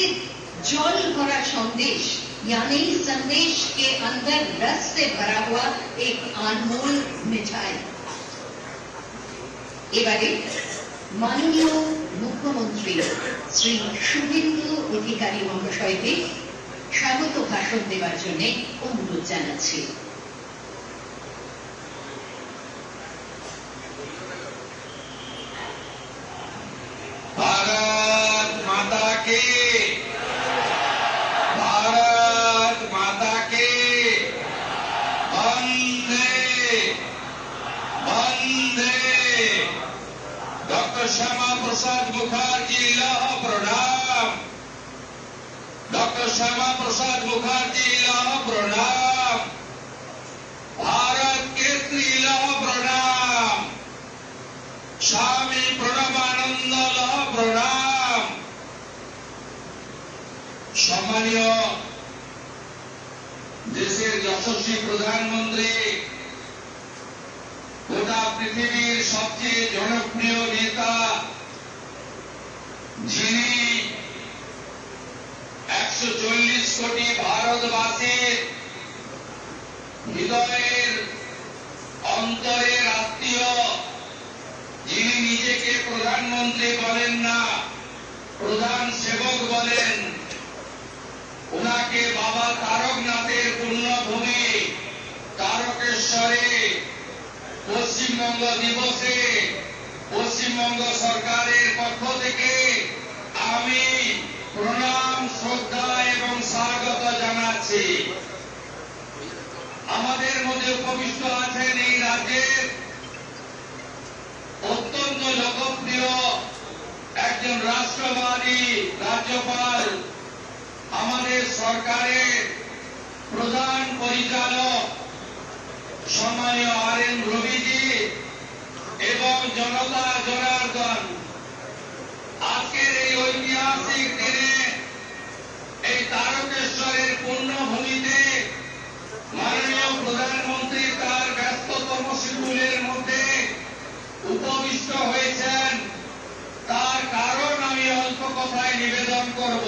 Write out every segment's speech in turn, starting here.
अमृत जल भरा संदेश यानी संदेश के अंदर रस से भरा हुआ एक अनमोल मिठाई। এবারে মাননীয় মুখ্যমন্ত্রী শ্রী শুভেন্দু অধিকারী মহাশয়কে স্বাগত ভাষণ দেওয়ার জন্য অনুরোধ জানাচ্ছি। भारत माता की, भारत माता की वंदे वंदे। डॉक्टर श्यामा प्रसाद मुखर्जी लौह प्रणाम, डॉक्टर श्यामा प्रसाद मुखर्जी लौह प्रणाम, भारत केसरी लौह प्रणाम, स्वामी प्रणवानंद लौह प्रणाम। सम्मानीय देशेर यशस्वी प्रधानमंत्री, गोटा पृथिवीर सबचेये जनप्रिय नेता, যিনি 140 কোটি ভারতবাসীর হৃদয়ের অন্তরের আত্মীয়, যিনি নিজেকে প্রধানমন্ত্রী বলেন না, প্রধান সেবক বলেন, ওনাকে বাবা তারকনাথের পুণ্যভূমি তারকেশ্বরে পশ্চিমবঙ্গ দিবসে পশ্চিমবঙ্গ সরকারের পক্ষ থেকে আমি প্রণাম, শ্রদ্ধা এবং স্বাগত জানাচ্ছি। আমাদের মধ্যে উপবিষ্ট আছেন এই রাজ্যের অত্যন্ত লোকপ্রিয় একজন রাষ্ট্রবাদী রাজ্যপাল, আমাদের সরকারের প্রধান পরিচালক সম্মানীয় আর.এন. রবিজি এবং জনতা জনার্দন। আজকের এই ঐতিহাসিক দিনে এই তারকেশ্বরের পুণ্যভূমিতে মাননীয় প্রধানমন্ত্রী তার ব্যস্ততম শিডিউলের মধ্যে উপবিষ্ট হয়েছেন, তার কারণ আমি অল্প কথায় নিবেদন করব।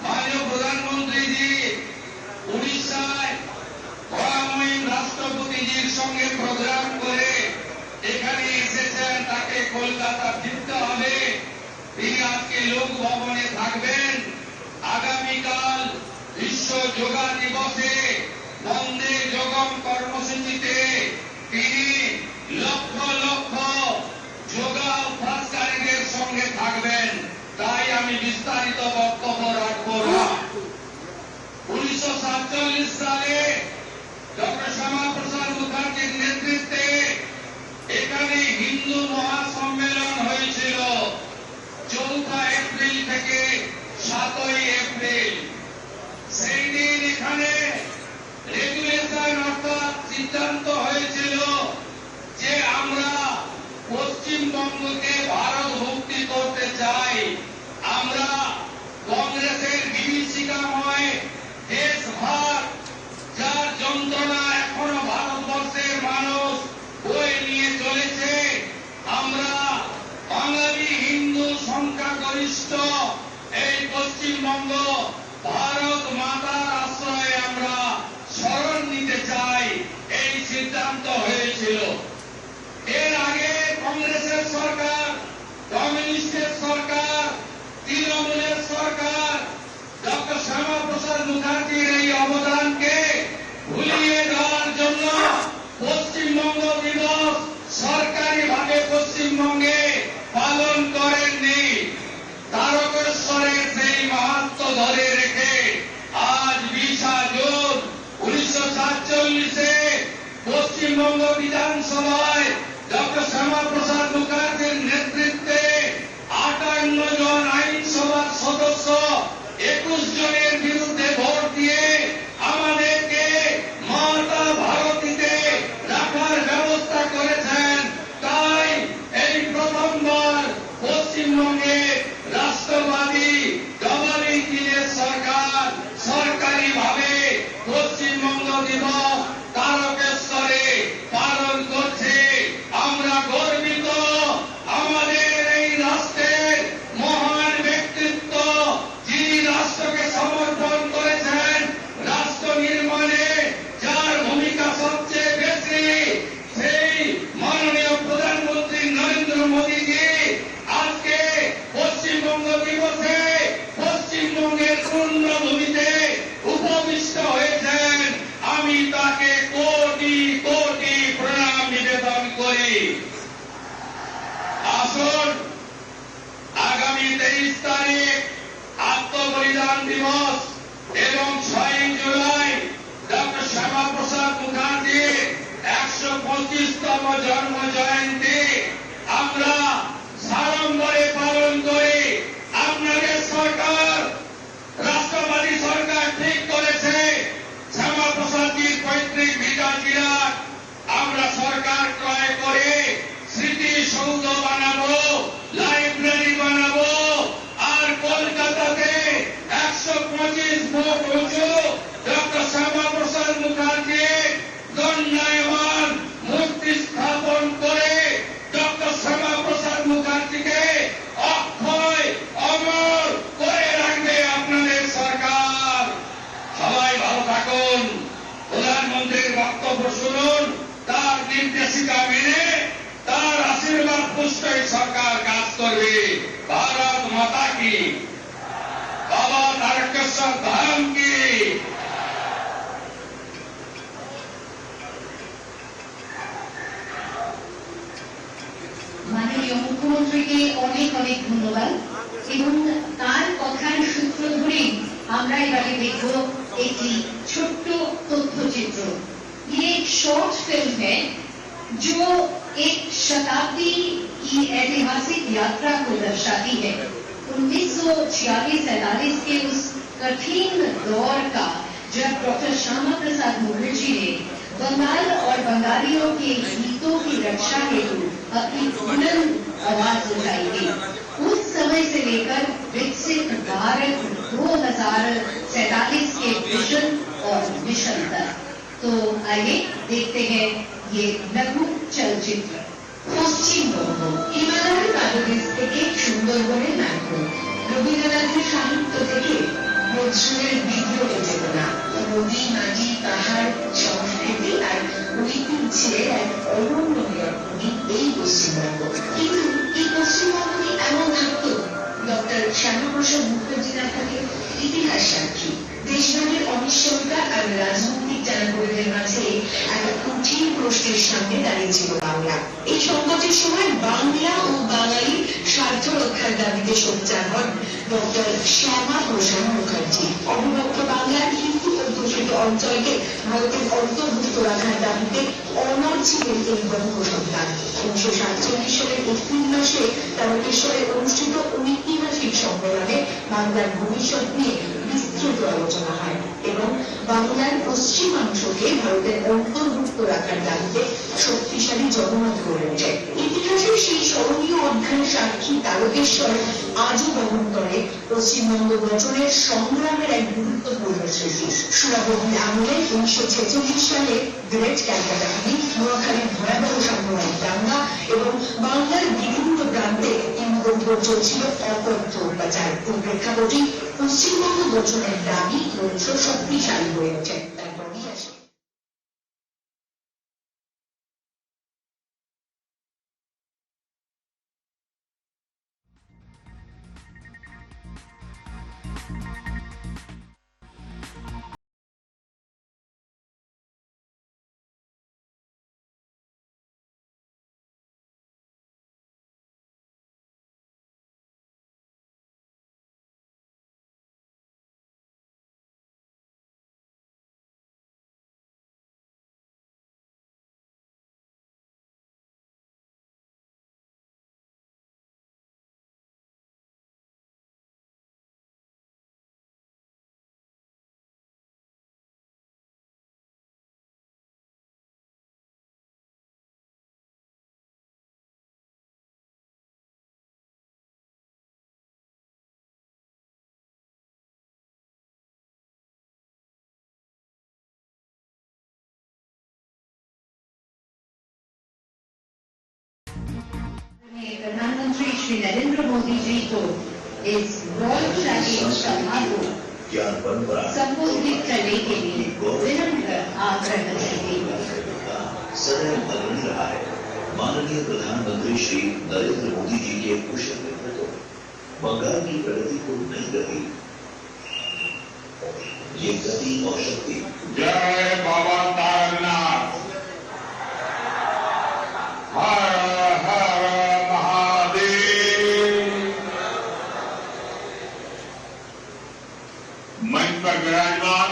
মাননীয় প্রধানমন্ত্রীজি উড়িষ্যায় মহামহিম রাষ্ট্রপতিজির সঙ্গে প্রোগ্রাম করে এখানে এসেছেন, তাকে কলকাতা ফিরতে হবে। তিনি আজকে লোক ভবনে থাকবেন। আগামীকাল বিশ্ব যোগা দিবসে বন্দে যোগম কর্মসূচিতে তিনি লক্ষ লক্ষ যোগা অভ্যাসকারীদের সঙ্গে থাকবেন। তাই আমি বিস্তারিত বক্তব্য রাখব না। 1947 সালে ডক্টর শ্যামা প্রসাদ মুখার্জির নেতৃত্বে এখানে হিন্দু মহাসম্মেলন হয়েছিল 4 এপ্রিল থেকে 7 এপ্রিল। সেই দিন এখানে রেগুলেশন অর্থাৎ সিদ্ধান্ত হয়েছিল যে আমরা পশ্চিমবঙ্গকে ভারত মুক্তি করতে চাই। আমরা কংগ্রেসের বিভীষিকাময় দেশভাগ, যার যন্ত্রণা এখনো ভারতবর্ষের মানুষ বয়ে নিয়ে চলেছে, আমরা বাঙালি হিন্দু সংখ্যাগরিষ্ঠ এই পশ্চিমবঙ্গ ভারত মাতার আশ্রয়ে আমরা শরণ নিতে চাই, এই সিদ্ধান্ত হয়েছিল। এর আগে কংগ্রেসের সরকার, কমিউনিস্টের সরকার, তৃণমূলের সরকার ডক্টর শ্যামা প্রসাদ মুখার্জির এই অবদানকে ভুলিয়ে দেওয়ার জন্য পশ্চিমবঙ্গ দিবস সরকারিভাবে পশ্চিমবঙ্গে পালন করেননি। তারকেশ্বরের সেই মাহাত্ম্য ধরে রেখে আজ 20 জুন 1947-এ পশ্চিমবঙ্গ বিধানসভায় ডক্টর শ্যামা প্রসাদ মুখার্জির নেতৃত্বে 58 জন আইনসভার সদস্য 21 জনের বিরুদ্ধে ভোট দিয়ে আমাদেরকে মাতা ভারতীতে রাখার ব্যবস্থা করেছেন। তাই এই প্রথমবার পশ্চিমবঙ্গে রাষ্ট্রবাদী ডবল ইঞ্জিনের সরকার সরকারিভাবে পশ্চিমবঙ্গ দিবস তারকেশ্বরে পালন করছে। আমরা গর্বিত। আমাদের 23 তারিখ আত্মবলিদান দিবস এবং 6 জুলাই ডক্টর শ্যামাপ্রসাদ মুখার্জির 125তম জন্ম জয়ন্তী আমরা সাড়ম্বরে পালন করি। আপনাদের সরকার, রাষ্ট্রবাদী সরকার ঠিক করেছে শ্যামাপ্রসাদজির পৈতৃক ভিটা জিরাট আমরা সরকার ক্রয় করে স্মৃতিসৌধ বানাবো, লাইব্রেরি বানাবো, আর কলকাতাতে 125 ফুট উঁচু ডক্টর শ্যামাপ্রসাদ মুখার্জির দণ্ডায়মান মূর্তি স্থাপন করে ডক্টর শ্যামাপ্রসাদ মুখার্জিকে অক্ষয় অমর করে রাখবে আপনাদের সরকার। সবাই ভালো থাকুন, প্রধানমন্ত্রীর বক্তব্য শুনুন, তার নির্দেশিকা মেনে তার আশীর্বাদ পুষ্টই সরকার কাজ করবে। ভারত মাতা কি, বাবা তারকেশ্বর ধাম কি। মাননীয় মুখ্যমন্ত্রীকে অনেক অনেক ধন্যবাদ এবং তার কথার সূত্র ধরেই আমরা এবারে দেখব একটি ছোট্ট তথ্যচিত্র। ये एक शॉर्ट फिल्म है जो एक शताब्दी की ऐतिहासिक यात्रा को दर्शाती है। 1946-47 के उस कठिन दौर का जब डॉक्टर श्यामा प्रसाद मुखर्जी ने बंगाल और बंगालियों के हितों की रक्षा हेतु अपनी बुलंद आवाज उठाई गई। उस समय से लेकर विकसित भारत 2047 के विजन और मिशन तक। तो आइए देखते हैं ये लघु चलचित्र। পশ্চিমবঙ্গ হিমালয়ের পাদদেশ থেকে সুন্দরবনের নাটক, রবীন্দ্রনাথের সাহিত্য থেকে নজরুলের বিদ্রোহ চেতনা, নদী, মাটি, পাহাড়, সংস্কৃতি আর ঐতিহ্যের এক অনন্য নিয়ন্ত্রণী এই পশ্চিমবঙ্গ। কিন্তু এই পশ্চিমবঙ্গ কি এমন থাকতো? ডক্টর শ্যামাপ্রসাদ মুখার্জি না থাকে ইতিহাস সাক্ষী। দেশভাগের অনিশ্চয়তা আর রাজনৈতিক জানাগোড়ের মাঝে একটা কঠিন প্রশ্নের সামনে দাঁড়িয়েছিল বাংলা। এই সংকটের সময় বাংলা ও বাঙালি স্বার্থ রক্ষার দাবিতে সোচ্চার হন ডক্টর শ্যামাপ্রসাদ মুখার্জি। অবিভক্ত বাংলার হিন্দু অধ্যুষিত অঞ্চলকে ভারতের অন্তর্ভুক্ত রাখার দাবিতে অনড় ছিলেন এই বঙ্গসন্তান। 1947 সালের এপ্রিল মাসে তারকেশ্বরে অনুষ্ঠিত ঐতিহাসিক সম্মেলনে বাংলার ভবিষ্যৎ নিয়ে বিস্তৃত আলোচনা হয় এবং বাংলার পশ্চিমাংশকে ভারতের অন্তর্ভুক্ত রাখার দাবিতে শক্তিশালী জনমত গড়ে ওঠে। ইতিহাসের সেই স্মরণীয় অধ্যায়ের সাক্ষী তারকেশ্বর আজও বহন করে পশ্চিমবঙ্গ গঠনের সংগ্রামের এক গুরুত্বপূর্ণ স্মৃতি। সুরাবহী আমলে 1946 সালে গ্রেট ক্যালকাটা ক্লিক, নোয়াখালীর ভয়াবহ সাম্রাজ্যিক দাঙ্গা এবং বাংলার বিভিন্ন প্রান্তে হিন্দুদের উপর চলছিল অকথ্য অত্যাচার। এই প্রেক্ষাপটে পশ্চিমবঙ্গ গঠনের দাবি ক্রমশ শক্তিশালী হয়ে ওঠে। তারপরই আসে प्रधानमंत्री श्री नरेंद्र मोदी जी को इस गौरवशाली सभा को संबोधित करने के लिए विनम्र आग्रह करेंगे। सदैव अग्रणी रहा है। माननीय प्रधानमंत्री श्री नरेंद्र मोदी जी के कुशल नेतृत्व बंगाल की प्रगति को नई गति, ये गति और शक्ति। जय बाबा तारनाथ, हर हर महादेव। मंच पर विराजमान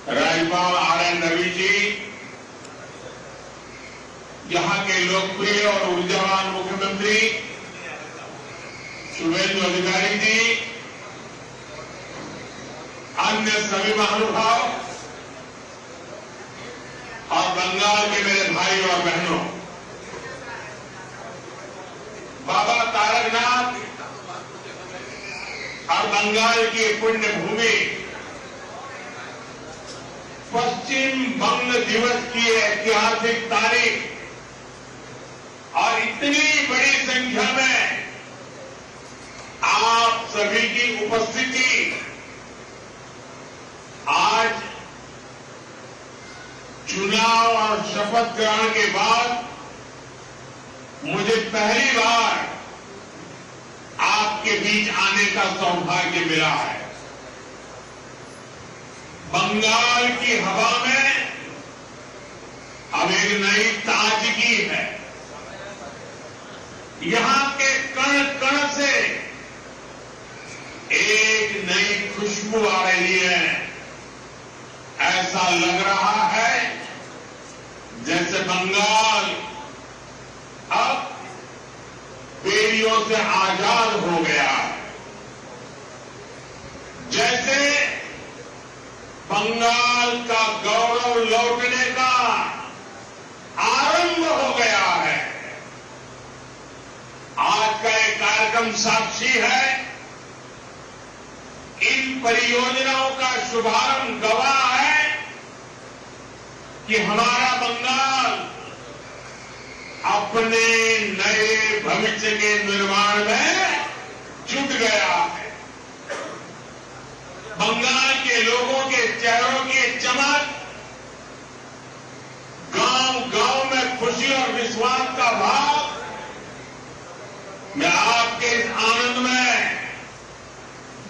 राज्यपाल आर.एन. रवि जी, यहां के लोकप्रिय और ऊर्जावान मुख्यमंत्री शुभेंदु अधिकारी जी, अन्य सभी महानुभाव और बंगाल के मेरे भाई और बहनों, बाबा तारकनाथ और बंगाल की पुण्य भूमि पश्चिम बंग दिवस की ऐतिहासिक तारीख और इतनी बड़ी संख्या में आप सभी की उपस्थिति आज चुनाव और शपथ ग्रहण के बाद मुझे पहली बार आपके बीच आने का सौभाग्य मिला है। बंगाल की हवा में अब एक नई ताजगी है। यहां के कण कण से एक नई खुशबू आ रही है। ऐसा लग रहा है जैसे बंगाल अब बेड़ियों से आजाद हो गया है, जैसे बंगाल का गौरव लौटने का आरंभ हो गया है। आज का एक कार्यक्रम साक्षी है। इन परियोजनाओं का शुभारंभ गवाह है कि हमारा बंगाल अपने नए भविष्य के निर्माण में जुट गया है। बंगाल के लोगों के चेहरों की चमक, गांव गांव में खुशी और विश्वास का भाव, मैं आपके इस आनंद में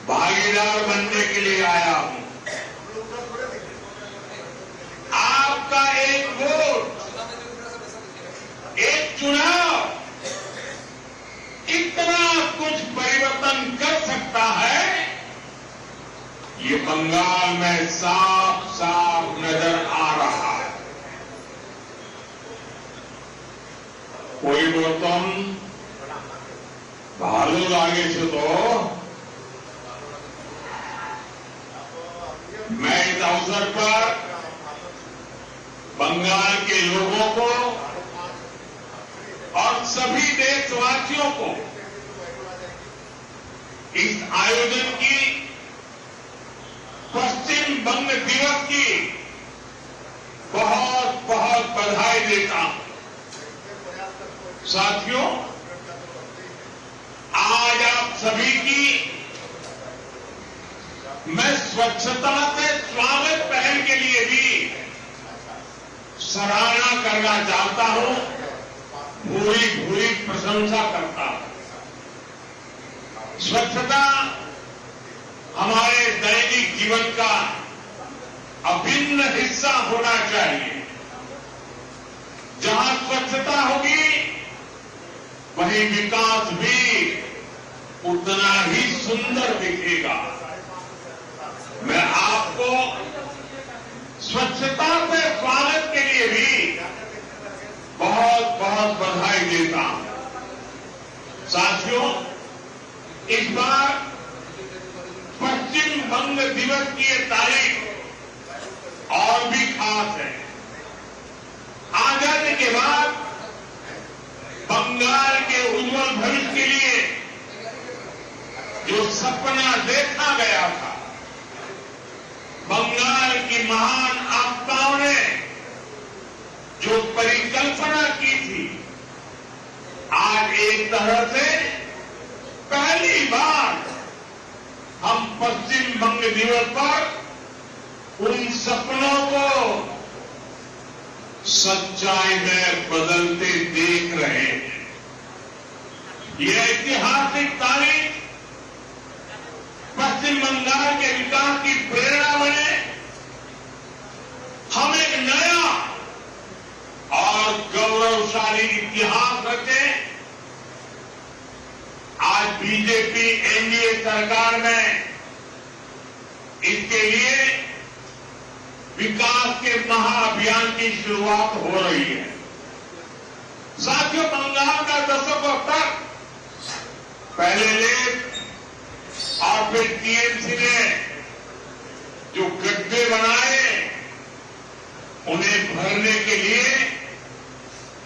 भागीदार बनने के लिए आया हूं। आपका एक वोट, एक चुनाव इतना कुछ परिवर्तन कर सकता है, ये बंगाल में साफ साफ नजर आ रहा है। कोई बोलतम भालो लागे से तो मैं इस अवसर पर बंगाल के लोगों को और सभी देशवासियों को इस आयोजन की पश्चिम बंग दिवस की बहुत बहुत बधाई देता हूं। साथियों, आज आप सभी की मैं स्वच्छता से स्वागत पहल के लिए भी सराहना करना चाहता हूं, भूरी भूरी प्रशंसा करता हूं। स्वच्छता हमारे दैनिक जीवन का अभिन्न हिस्सा होना चाहिए। जहां स्वच्छता होगी वहीं विकास भी उतना ही सुंदर दिखेगा। मैं आपको स्वच्छता से स्वागत के लिए भी बहुत बहुत बधाई देता हूं। साथियों, इस बार पश्चिम बंग दिवस की ये तारीख और भी खास है। आजादी के बाद बंगाल के उज्जवल भविष्य के लिए जो सपना देखा गया था, बंगाल की महान आत्माओं ने जो परिकल्पना की थी, आज एक तरह से पहली बार हम पश्चिम बंग दिवस पर उन सपनों को सच्चाई में बदलते देख रहे हैं। ये ऐतिहासिक तारीख पश्चिम बंगाल के विकास की प्रेरणा बने, हम एक नया और गौरवशाली इतिहास रचें। आज बीजेपी एनडीए सरकार में इसके लिए विकास के महाअभियान की शुरुआत हो रही है। साथियों, बंगाल का दशकों तक पहले लेफ्ट और फिर टीएमसी ने जो गड्ढे बनाए, उन्हें भरने के लिए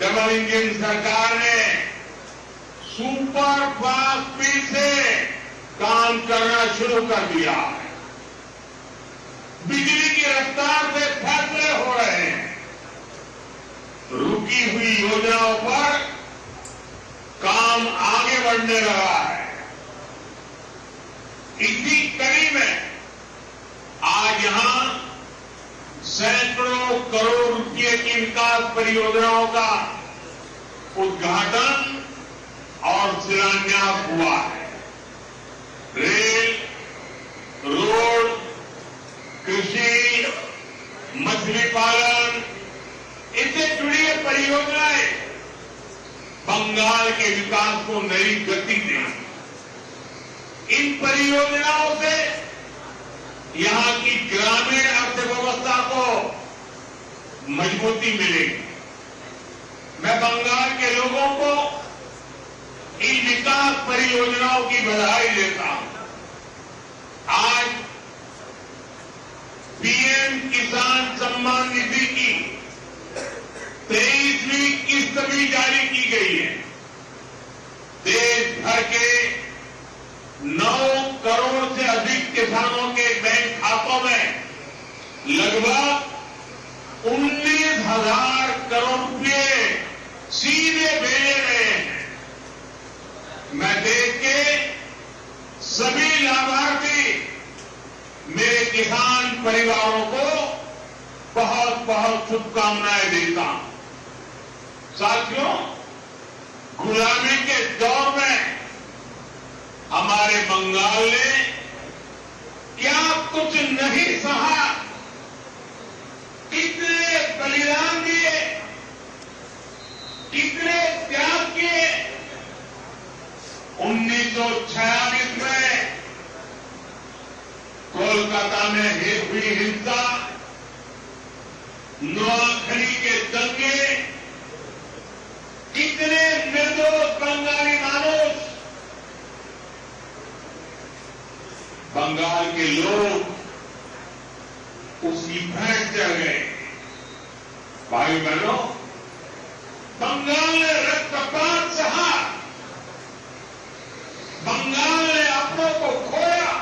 डबल इंजन सरकार ने सुपर फास्ट स्पीड से काम करना शुरू कर दिया है। बिजली की रफ्तार से फैसले हो रहे हैं। रुकी हुई योजनाओं पर काम आगे बढ़ने लगा है। इसी कड़ी में आज यहां सैकड़ों करोड़ रुपये की विकास परियोजनाओं का उद्घाटन और शिलान्यास हुआ है। रेल, रोड, कृषि, मछली पालन, इससे जुड़ी परियोजनाएं बंगाल के विकास को नई गति देंगी। इन परियोजनाओं से यहां की ग्रामीण अर्थव्यवस्था को मजबूती मिलेगी। मैं बंगाल के लोगों को इन विकास परियोजनाओं की बधाई देता हूं। आज पीएम किसान सम्मान निधि की 23वीं किस्त भी जारी की गई है। देश भर के 9 करोड़ से अधिक किसानों के बैंक खातों में लगभग 19,000 करोड़ रुपए सीधे भेजे गए हैं। मैं देश के सभी लाभार्थी मेरे किसान परिवारों को बहुत बहुत शुभकामनाएं देता हूं। साथियों, गुलामी के दौर में हमारे बंगाल ने क्या कुछ नहीं सहा, कितने बलिदान दिए, कितने त्याग किए। 1946 में कोलकाता में हुई हिंसा, नोआखली के दंगे, कितने निर्दोष बंगाली मानुष, बंगाल के लोग उसकी भैंस चढ़ गए। भाई बहनों, बंगाल ने रक्तपात सहा, बंगाल ने अपनों को खोया,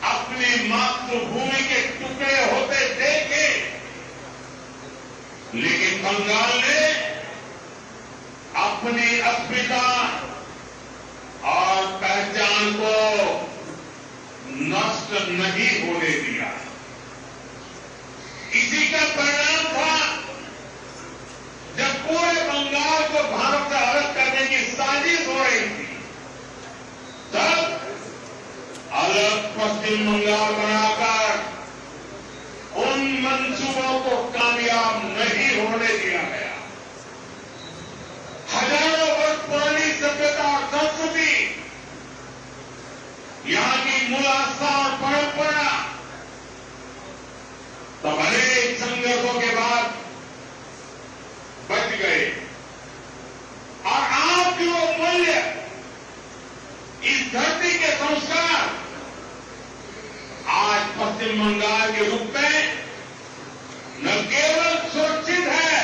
अपनी मातृभूमि के टुकड़े होते देखे, लेकिन बंगाल ने अपनी अस्मिता और पहचान को नष्ट नहीं होने दिया। इसी का परिणाम था जब पूरे बंगाल को भारत से अलग करने की साजिश हो रही थी, तब अलग पश्चिम बंगाल बनाकर उन मंसूबों को कामयाब नहीं होने दिया गया। हजारों वर्ष पुरानी सभ्यता और संस्कृति, यहां की मूल आस्था और परंपरा तब अनेक संघर्षों के बाद बच गए। और आज जो मूल्य, इस धरती के संस्कार आज पश्चिम बंगाल के रूप में न केवल सुरक्षित है,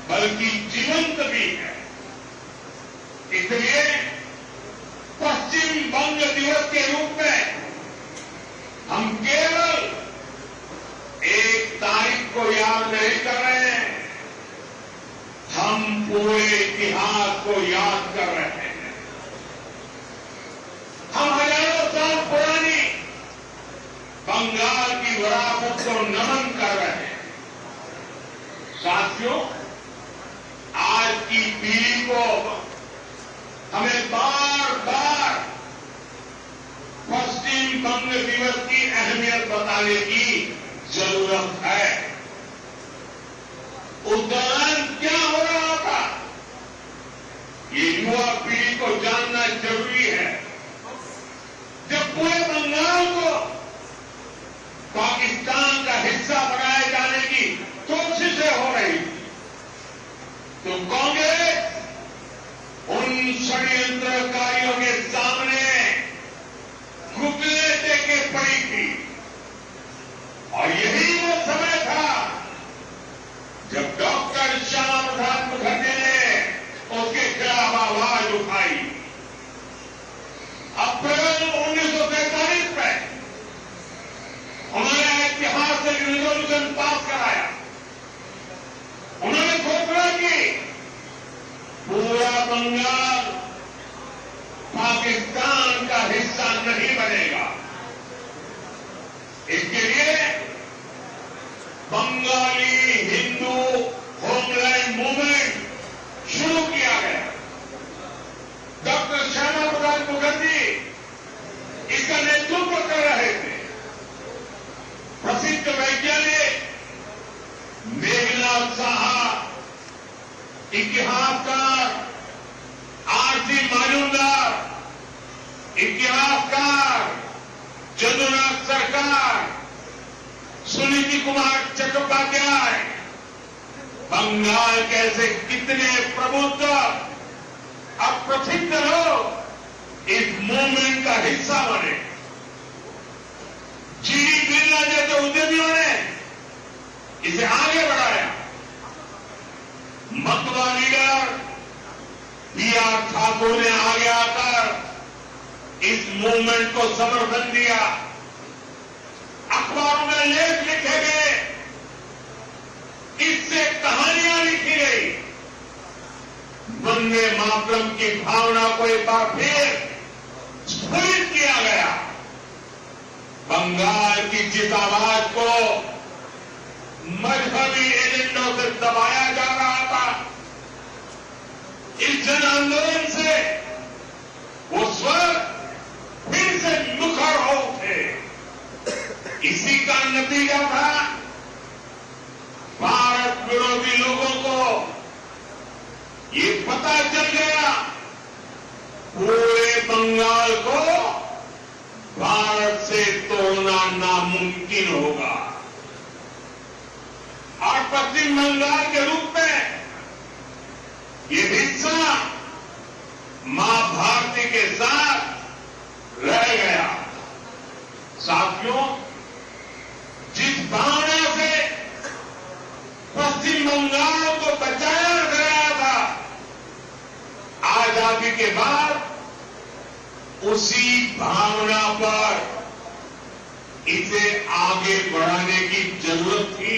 बल्कि जीवंत भी है। इसलिए पश्चिम बंग दिवस के रूप में हम केवल एक तारीख को याद नहीं कर रहे हैं, हम पूरे इतिहास को याद कर रहे हैं। हम हजारों साल पुरानी बंगाल की विरासत को नमन कर रहे हैं। साथियों, आज की पीढ़ी को हमें बार बार पश्चिम बंग दिवस की अहमियत बताने की जरूरत है। उस दौरान क्या हो रहा था, ये युवा पीढ़ी को जानना जरूरी है। जब पूरे हिस्सा बनाए जाने की कोशिशें हो रही थी, तो कांग्रेस उन षड्यंत्रकारियों के सामने घुटने टेके पड़ी थी। और यही वो समय था जब डॉक्टर श्यामा प्रसाद मुखर्जी ने उसके खिलाफ आवाज उठाई। अप्रैल 1943 में उन्होंने ऐतिहासिक रिजोल्यूशन पास कराया। उन्होंने घोषणा की पूरा बंगाल पाकिस्तान का हिस्सा नहीं बनेगा। इसके लिए बंगाली हिंदू होमलैंड मूवमेंट शुरू किया गया। डॉक्टर श्यामा प्रसाद मुखर्जी इसका नेतृत्व कर रहे थे। प्रसिद्ध वैज्ञानिक मेघनाथ साहा, इतिहासकार आरसी माजूमदार, इतिहासकार चंद्रनाथ सरकार, सुनीति कुमार चट्टोपाध्याय, बंगाल कैसे कितने प्रबुद्ध अब प्रसिद्ध लोग इस मूवमेंट का हिस्सा बने। जीडी बिरला जैसे उद्यमियों ने इसे आगे बढ़ाया। मतवा लीडर बीआर ठाकुर ने आगे आकर इस मूवमेंट को समर्थन दिया। अखबारों में लेख लिखे गए, इससे कहानियां लिखी गई। वंदे मातरम की भावना को एक बार फिर स्फुरित किया गया। बंगाल की जिस आवाज को मजहबी एजेंडों से दबाया जा रहा था, इस जन आंदोलन से वो स्वर फिर से मुखर हो उठे। इसी का नतीजा था भारत विरोधी लोगों को ये पता चल गया पूरे बंगाल को भारत से तोड़ना नामुमकिन होगा। और पश्चिम बंगाल के रूप में ये हिस्सा मां भारती के साथ रह गया। साथियों, जिस भावना से पश्चिम बंगाल को बचाया गया था, आजादी के बाद उसी भावना पर इसे आगे बढ़ाने की जरूरत थी।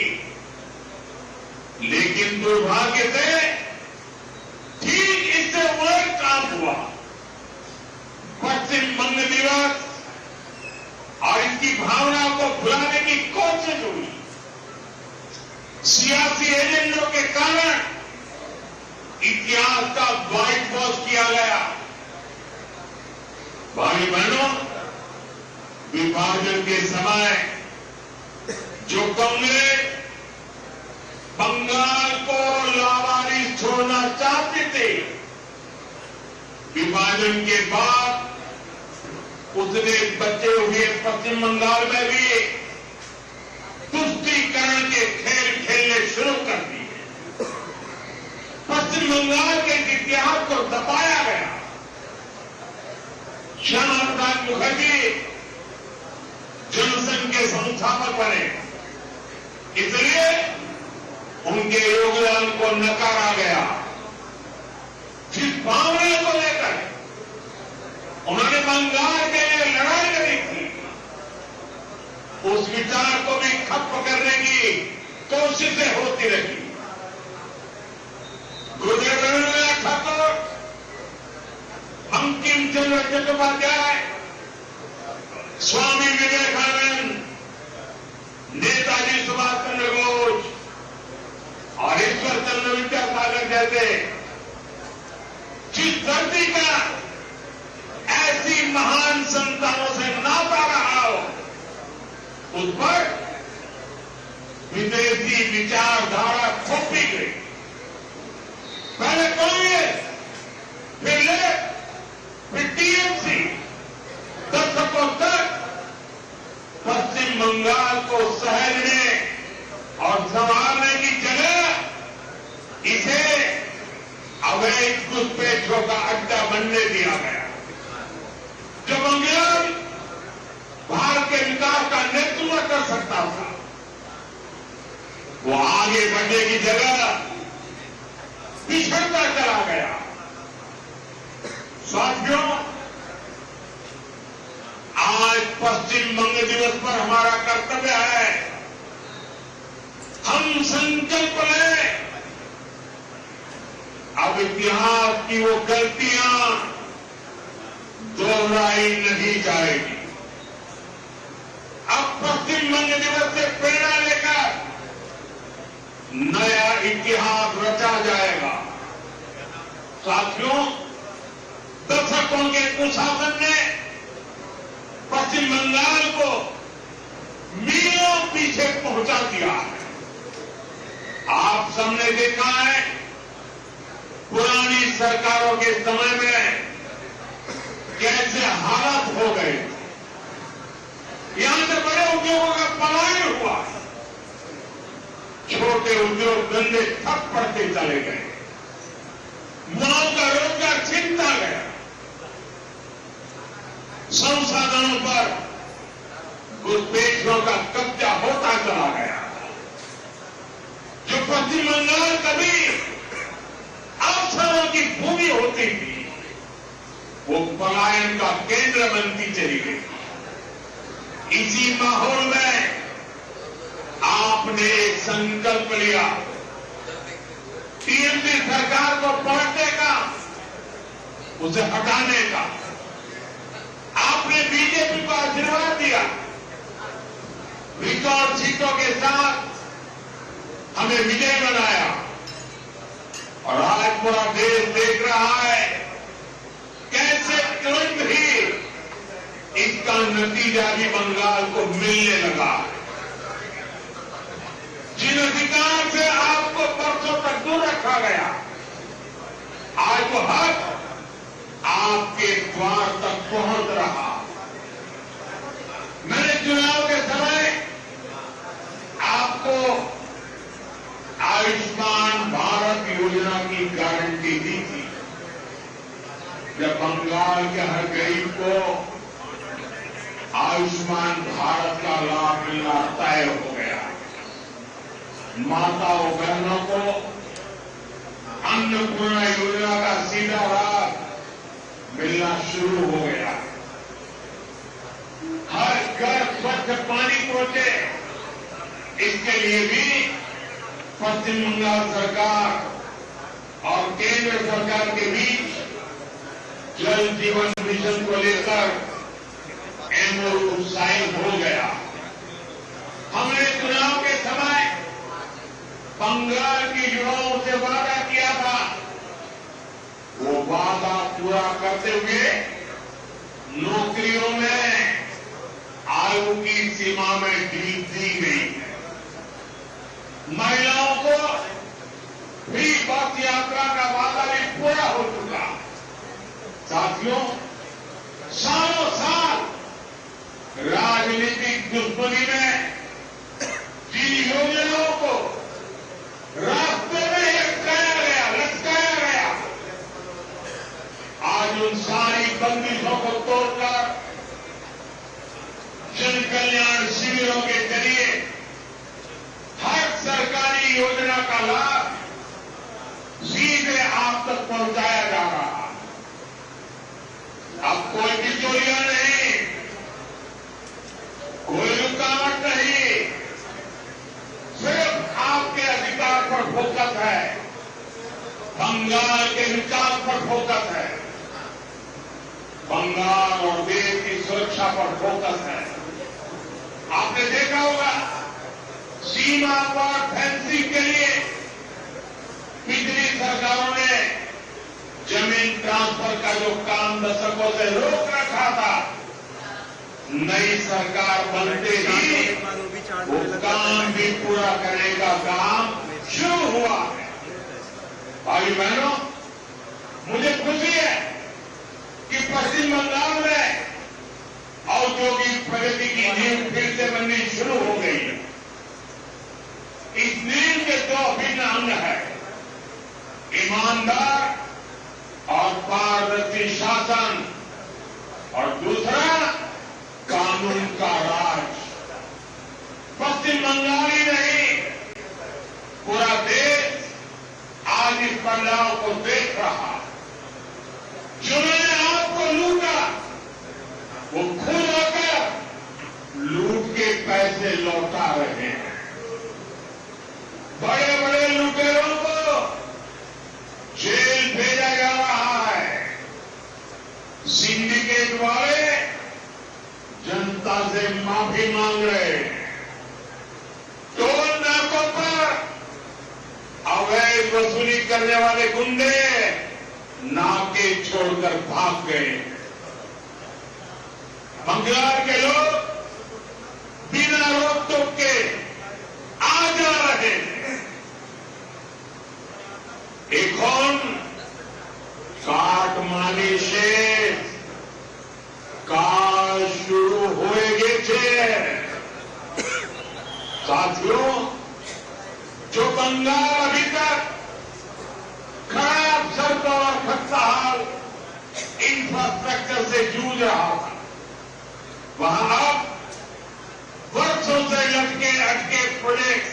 लेकिन दुर्भाग्य से ठीक इससे उलट काम हुआ। पश्चिम बंग दिवस और इसकी भावना को भुलाने की कोशिश हुई। सियासी एजेंडों के कारण इतिहास का व्हाइट वॉश किया गया। भाई बहनों, विभाजन के समय जो कांग्रेस बंगाल को लावारिस छोड़ना चाहते थे, विभाजन के बाद उसने बचे हुए पश्चिम बंगाल में भी तुष्टीकरण के खेल खेलने शुरू कर दिए। पश्चिम बंगाल के इतिहास को दबाया गया। श्यामा प्रसाद मुखर्जी जनसंघ के संस्थापक बने, इसलिए उनके योगदान को नकारा गया। जिस भावना को लेकर उन्होंने बंगाल के लिए लड़ाई लड़ी थी, उस विचार को भी खत्म करने की कोशिशें होती रही। गुरुदेव रवींद्रनाथ ठाकुर, बंकिम चंद्र चट्टोपाध्याय, स्वामी विवेकानंद, नेताजी सुभाष चंद्र बोस और ईश्वर चंद्र विद्यासागर जैसे जिस धरती का ऐसी महान संतानों से नाता रहा हो, उस पर विदेशी विचारधारा थोपी गई। पहले कांग्रेस, फिर लेफ्ट, फिर टीएमसी, दशकों तक पश्चिम बंगाल को सहजने जो बंगाल भारत के विकास का नेतृत्व कर सकता था, वो आगे बढ़ने की जगह पिछड़ता चला गया। साथियों, आज पश्चिम बंग दिवस पर हमारा कर्तव्य है, हम संकल्प लें, अब इतिहास की वो गलतियां दोहराई नहीं जाएगी। अब पश्चिम बंग दिवस से प्रेरणा लेकर नया इतिहास रचा जाएगा। साथियों, दशकों के कुशासन ने पश्चिम बंगाल को मीलों पीछे पहुंचा दिया है। आप सबने देखा है, पुरानी सरकारों के समय में कैसे हालात हो गए, यहां से बड़े उद्योगों का पलायन हुआ, छोटे उद्योग धंधे ठप पड़ते चले गए, युवाओं का रोजगार छिनता गया, संसाधनों पर घुसपैठियों का कब्जा होता चला गया। जो पश्चिम बंगाल कभी अवसरों की भूमि होती थी, वो पलायन का केंद्र बनती चली गई। इसी माहौल में आपने एक संकल्प लिया, टीएमसी सरकार को पलटने का, उसे हटाने का। आपने बीजेपी को आशीर्वाद दिया, रिकॉर्ड सीटों के साथ हमें विजय बनाया, और आज पूरा देश देख रहा है कैसे तुरंत ही इसका नतीजा भी बंगाल को मिलने लगा। जिन अधिकार से आपको बरसों तक दूर रखा गया, आज वो हक आपके द्वार तक पहुंच रहा। मैंने चुनाव के समय आपको आयुष्मान भारत योजना की गारंटी दी थी। जब बंगाल के हर गरीब को आयुष्मान भारत का लाभ मिलना तय हो गया, माताओं बहनों को अन्नपूर्णा योजना का सीधा लाभ मिलना शुरू हो गया, हर घर स्वच्छ पानी पहुंचे, इसके लिए भी पश्चिम बंगाल सरकार और केंद्र सरकार के बीच जल जीवन मिशन को लेकर एमओयू साइन हो गया। हमने चुनाव के समय बंगाल के युवाओं से वादा किया था, वो वादा पूरा करते हुए नौकरियों में आयु की सीमा में ढील दी गई है। महिलाओं को फ्री बस यात्रा का वादा भी पूरा हो चुका। साथियों, सालों साल राजनीतिक दुश्मनी में जिन योजनाओं को रास्ते में लटकाया गया, आज उन सारी बंदिशों को तोड़कर जन कल्याण शिविरों के जरिए हर सरकारी योजना का लाभ सीधे आप तक पहुंचाया जा रहा है। अब कोई बिचौलिया नहीं, कोई रुकावट नहीं, सिर्फ आपके अधिकार पर फोकस है, बंगाल के विकास पर फोकस है, बंगाल और देश की सुरक्षा पर फोकस है। आपने देखा होगा, सीमा पर फेंसिंग के लिए पिछली सरकारों ने जमीन ट्रांसफर का जो काम दशकों से रोक रखा था, नई सरकार बनते ही वो काम भी पूरा करने का काम शुरू हुआ है। भाई बहनों, मुझे खुशी है कि पश्चिम बंगाल में औद्योगिक प्रगति की नींव फिर से बननी शुरू हो गई है। इस नींव के दो अभिन्न अंग है, ईमानदार और पारदर्शी शासन और दूसरा कानून का राज। पश्चिम बंगाल ही नहीं, पूरा देश आज इस बदलाव को देख रहा। जिन्होंने आपको लूटा वो खुद होकर लूट के पैसे लौटा रहे हैं। बड़े बड़े लुटेरों को जेल भेजा जा रहा है। सिंडिकेट वाले जनता से माफी मांग रहे हैं। टोल नाकों पर अवैध वसूली करने वाले गुंडे नाके छोड़कर भाग गए। बंगाल के लोग बिना रोक टोक के आ जा रहे हैं। এখন কাঠমালিশে কাজ শুরু হয়ে গেছে। साथियों, जो बंगाल अभी तक खराब सड़कों और खस्ताहाल इंफ्रास्ट्रक्चर से जूझ रहा था, वहां अब वर्षों से लटके अटके प्रोजेक्ट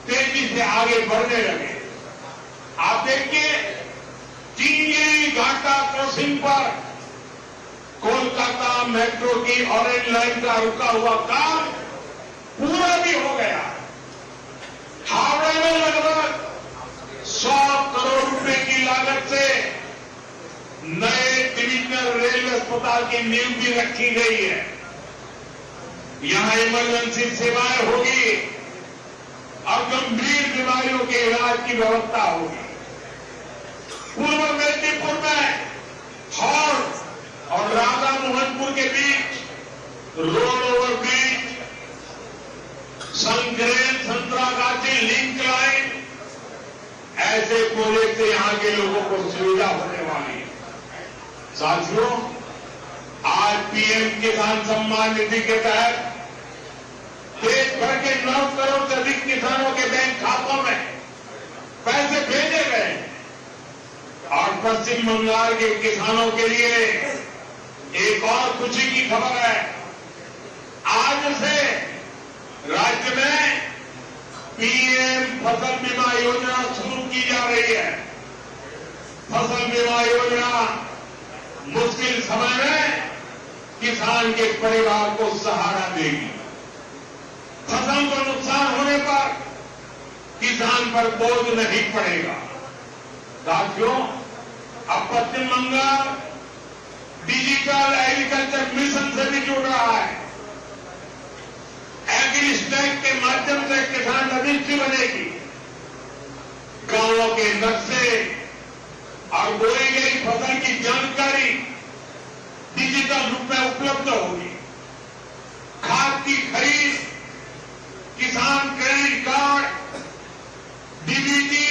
तेजी से आगे बढ़ने लगे। आप देखिए, टींगेरी घाटा क्रॉसिंग पर कोलकाता मेट्रो की ऑरेंज लाइन का रुका हुआ काम पूरा भी हो गया। हावड़ा में लगभग 100 करोड़ रुपए की लागत से नए डिविजनल रेलवे अस्पताल की नींव भी रखी गई है। यहां इमरजेंसी सेवाएं होगी और गंभीर बीमारियों के इलाज की व्यवस्था होगी। पूर्व मेदिनीपुर में हॉर्न और राधा मोहनपुर के बीच रोड ओवर ब्रिज, संग्रेन संतरागाछी लिंक लाइन, ऐसे प्रोजेक्ट से यहां के लोगों को सुविधा होने वाली है। साथियों, आज पीएम किसान सम्मान निधि के तहत देश भर के 9 करोड़ से अधिक किसानों के बैंक खातों में पैसे भेजे गए और पश्चिम बंगाल के किसानों के लिए एक और खुशी की खबर है। आज से राज्य में पीएम फसल बीमा योजना शुरू की जा रही है। फसल बीमा योजना मुश्किल समय में किसान के परिवार को सहारा देगी। फसल को नुकसान होने पर किसान पर बोझ नहीं पड़ेगा। साथियों, अब पश्चिम बंगाल डिजिटल एग्रीकल्चर मिशन से भी जुड़ रहा है। एग्रीस्टैक के माध्यम से किसान रजिस्ट्री बनेगी। गांवों के नक्शे और बोई गई फसल की जानकारी डिजिटल रूप में उपलब्ध होगी। खाद की खरीद, किसान क्रेडिट कार्ड, डीबीटी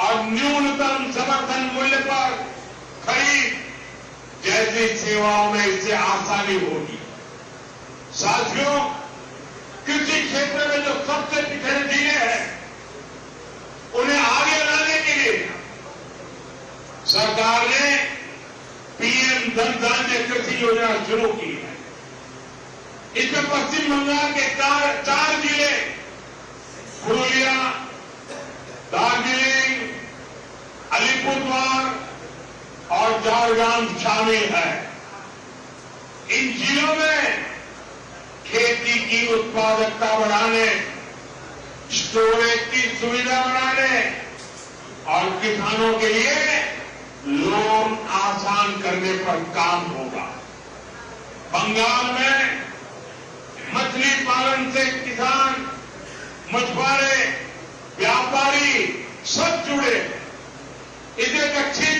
और न्यूनतम समर्थन मूल्य पर खरीद जैसी सेवाओं में इससे आसानी होगी। साथियों, कृषि क्षेत्र में जो सबसे पिछड़े जिले हैं उन्हें आगे लाने के लिए सरकार ने पीएम धन धान्य कृषि योजना शुरू की है। इसमें पश्चिम बंगाल के 4 जिले पुरुलिया, दार्जिलिंग, अलीपुरद्वार और झारग्राम शामिल है। इन जिलों में खेती की उत्पादकता बढ़ाने, स्टोरेज की सुविधा बढ़ाने और किसानों के लिए लोन आसान करने पर काम होगा। बंगाल में मछली पालन से किसान, मछुआरे, व्यापारी सब जुड़े। इसे दक्षिण